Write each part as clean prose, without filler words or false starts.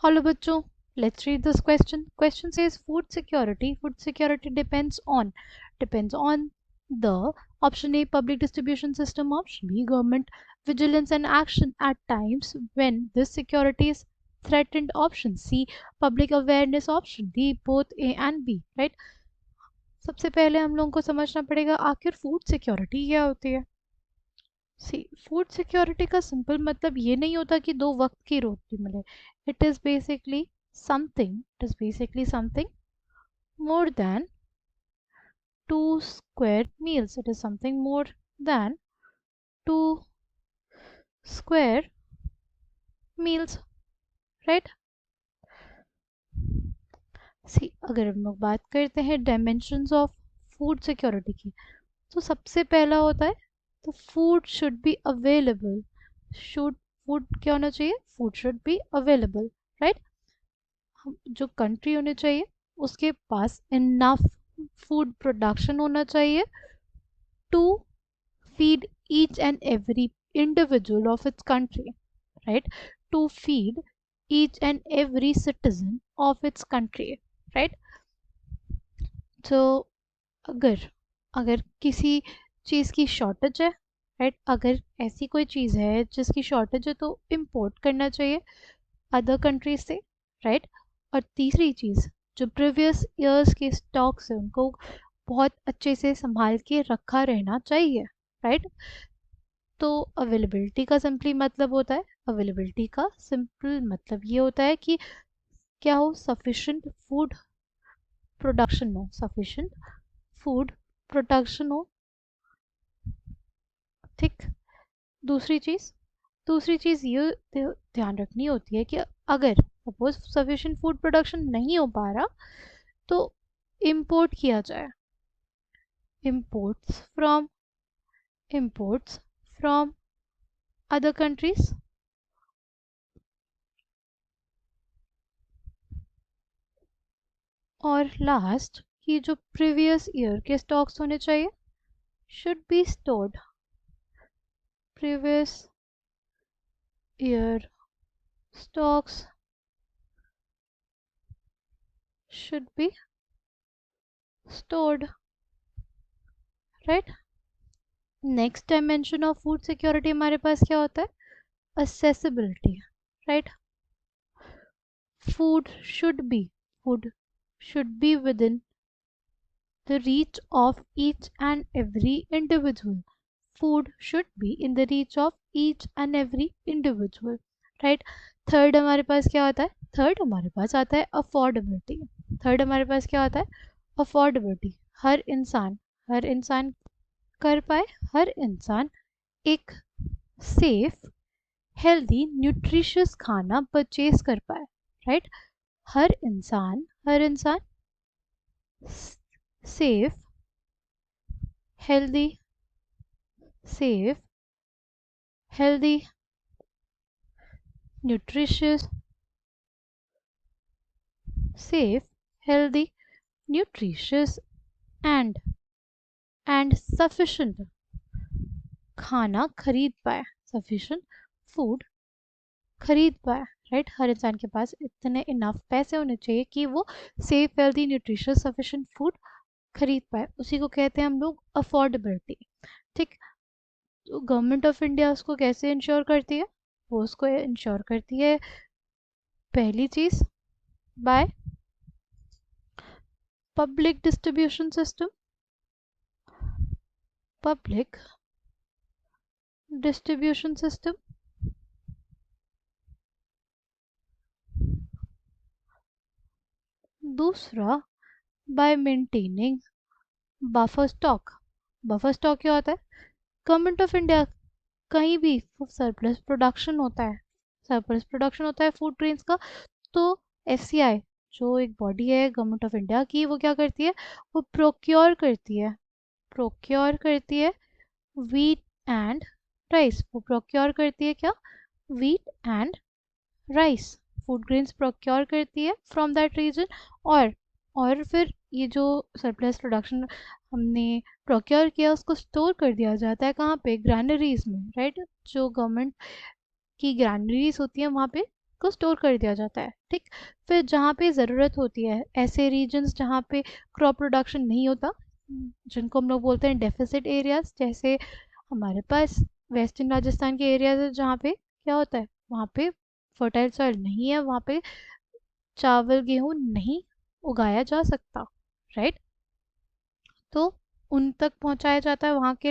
Hello bachcho, let's read this question. Question says food security. Food security depends on the option A public distribution system, option B government vigilance and action at times when this security is threatened, option C public awareness, option D both A and B, right? सबसे पहले हम लोगों को समझना पड़ेगा आखिर food security क्या होती है. सी फूड सिक्योरिटी का सिंपल मतलब ये नहीं होता कि दो वक्त की रोटी मिले. It is basically something more than two square meals. It is something more than two square meals, right? सी अगर हम लोग बात करते हैं डायमेंशंस ऑफ फूड सिक्योरिटी की, तो सबसे पहला होता है तो food should be available. Should food क्या होना चाहिए? Food should be available, right. हम जो कंट्री होनी चाहिए उसके पास इनफ फूड प्रोडक्शन होना चाहिए to feed each and every individual of its country, right? To feed each and every citizen of its country, right? So अगर अगर किसी चीज़ की शॉर्टेज है, राइट, अगर ऐसी कोई चीज़ है जिसकी शॉर्टेज है तो इम्पोर्ट करना चाहिए अदर कंट्रीज से, राइट. और तीसरी चीज़, जो प्रीवियस ईयर्स के स्टॉक्स है उनको बहुत अच्छे से संभाल के रखा रहना चाहिए, राइट. तो अवेलेबिलिटी का सिंपल मतलब ये होता है कि क्या हो, सफिशिएंट फूड प्रोडक्शन हो, ठीक. दूसरी चीज़ ये ध्यान रखनी होती है कि अगर सपोज सफिशिएंट फूड प्रोडक्शन नहीं हो पा रहा तो इंपोर्ट किया जाए. imports from imports from other countries. और लास्ट कि जो प्रीवियस ईयर के स्टॉक्स होने चाहिए should be stored. Previous year stocks should be stored, right. Next dimension of food security हमारे पास क्या होता है? accessibility, right. food should be food should be within the reach of each and every individual. Food should be in the reach of each and every individual, right. Third हमारे पास क्या आता है? Third हमारे पास आता है अफोर्डेबिलिटी. अफोर्डेबिलिटी, हर इंसान कर पाए, हर इंसान एक सेफ हेल्दी न्यूट्रिशियस खाना परचेज कर पाए, राइट. हर इंसान safe healthy nutritious safe healthy nutritious and sufficient खाना खरीद पाए, सफिशिएंट फूड खरीद पाए, राइट. हर इंसान के पास इतने इनफ पैसे होने चाहिए कि वो safe healthy nutritious sufficient food खरीद पाए. उसी को कहते हैं हम लोग अफोर्डेबिलिटी, ठीक. तो गवर्नमेंट ऑफ इंडिया उसको कैसे इंश्योर करती है? वो उसको इंश्योर करती है पहली चीज बाय पब्लिक डिस्ट्रीब्यूशन सिस्टम. दूसरा bye maintaining buffer stock. Buffer stock क्या होता है? गवर्नमेंट ऑफ इंडिया कहीं भी सरप्लस प्रोडक्शन होता है फूड ग्रेन्स का, तो एफसीआई जो एक बॉडी है गवर्नमेंट ऑफ इंडिया की, वो क्या करती है? वो प्रोक्योर करती है वीट एंड राइस. वो प्रोक्योर करती है क्या? Wheat and rice, food grains procure करती है फ्रॉम दैट रीजन. और फिर ये जो सरप्लस प्रोडक्शन हमने प्रोक्योर किया उसको स्टोर कर दिया जाता है कहाँ पे? ग्रैनरीज में, राइट. जो गवर्नमेंट की ग्रैनरीज होती है वहाँ पे को स्टोर कर दिया जाता है, ठीक। फिर जहाँ पे ज़रूरत होती है, ऐसे रीजन्स जहाँ पे क्रॉप प्रोडक्शन नहीं होता, जिनको हम लोग बोलते हैं डेफिसिट एरियाज, जैसे हमारे पास वेस्टर्न राजस्थान के एरियाज है जहाँ पे क्या होता है, वहाँ पे फर्टाइल सॉइल नहीं है, वहाँ पे चावल गेहूँ नहीं उगाया जा सकता, राइट। तो उन तक पहुंचाया जाता है, वहाँ के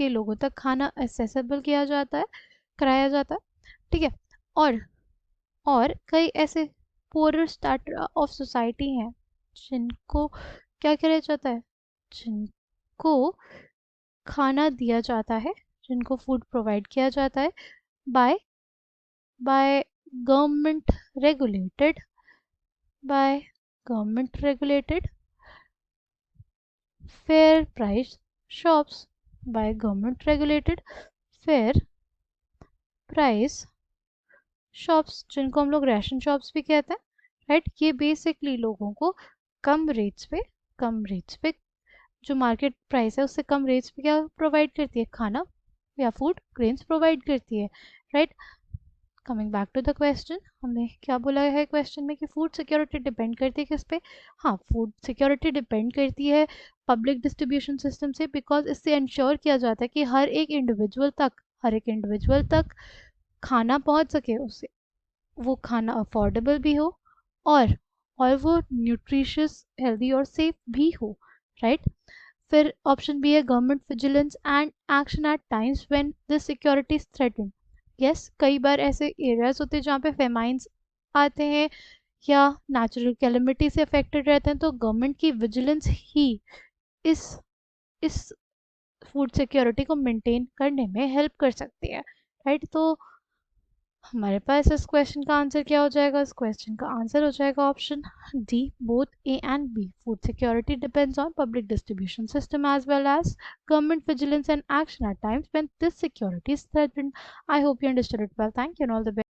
लोगों तक खाना एसेसिबल किया जाता है, कराया जाता है, ठीक है। और और कई ऐसे पोरर स्टार्टर ऑफ सोसाइटी हैं जिनको क्या किया जाता है, जिनको खाना दिया जाता है, जिनको फूड प्रोवाइड किया जाता है by by government regulated by government regulated fair price shops, by government regulated fair price shops, जिनको हम लोग राशन शॉप्स भी कहते हैं, राइट। ये बेसिकली लोगों को कम रेट्स पे जो मार्केट प्राइस है उससे कम रेट्स पे क्या प्रोवाइड करती है, खाना या फूड ग्रेन्स प्रोवाइड करती है, right. Coming back to the question, हमने क्या बोला है क्वेश्चन में कि फूड सिक्योरिटी डिपेंड करती है किस पे। हाँ, फूड सिक्योरिटी डिपेंड करती है पब्लिक डिस्ट्रीब्यूशन सिस्टम से, बिकॉज इससे इंश्योर किया जाता है कि हर एक इंडिविजुअल तक खाना पहुंच सके, उससे वो खाना अफोर्डेबल भी हो, और और वो न्यूट्रिशियस, हेल्दी और सेफ भी हो, राइट। फिर ऑप्शन बी है government vigilance and action at times when this security is threatened. Yes, कई बार ऐसे एरियाज होते हैं जहाँ पे फेमाइंस आते हैं या नेचुरल कैलेमिटी से अफेक्टेड रहते हैं, तो गवर्नमेंट की विजिलेंस ही इस इस फूड सिक्योरिटी को मेंटेन करने में हेल्प कर सकती है, राइट। तो हमारे पास इस क्वेश्चन का आंसर क्या हो जाएगा, इस क्वेश्चन का आंसर हो जाएगा option D, both A and B. Food security depends on public distribution system as well as government vigilance and action at times when this security is threatened. I hope you understood it well. Thank you and all the best.